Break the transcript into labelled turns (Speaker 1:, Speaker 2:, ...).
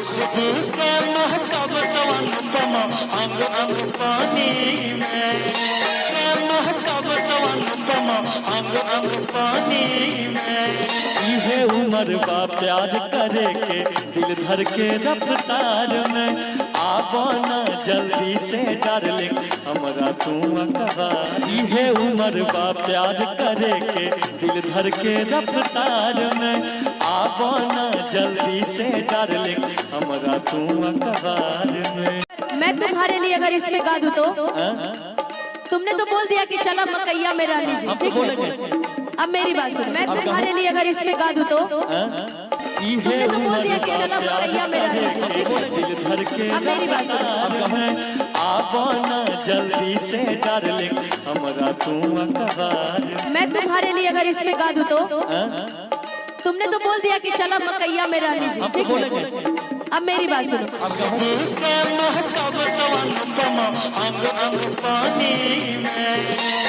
Speaker 1: से महकब तवनुपमा अंग अंग पानी में, महकब तवनुपमा अंग अंग पानी में। इहे उम्र बा प्यार करे के दिल धर के रफ्तार में, आबो ना जल्दी से डार्लिंग हमरा तू अकबार। इहे उम्र बा प्यार करे के दिल धर के रफ्तार में, आबो ना जल्दी से डार्लिंग हमरा तू अकबार में।
Speaker 2: मैं तुम्हारे लिए अगर इसमें गा दूं तो तुमने तो बोल दिया कि चला मकैया में रानी जी, ठीक है? अब मेरी बात सुन, मैं तुम्हारे लिए अगर इसमें गा दूं तो तुमने तो बोल दिया कि चला मकैया में रानी जी, ठीक है? अब मेरी बात सुन,
Speaker 1: आबो ना जल्दी से डार्लिंग हमरा तू अकबार।
Speaker 2: मैं तुम्हारे लिए अगर इसमें गा दूं तो तुमने तो बोल दिया कि चला मकैया में रानी जी, ठीक है? अब मेरी बात सुनो,
Speaker 1: से महकब तवनुपमा अंग अंग पानी में।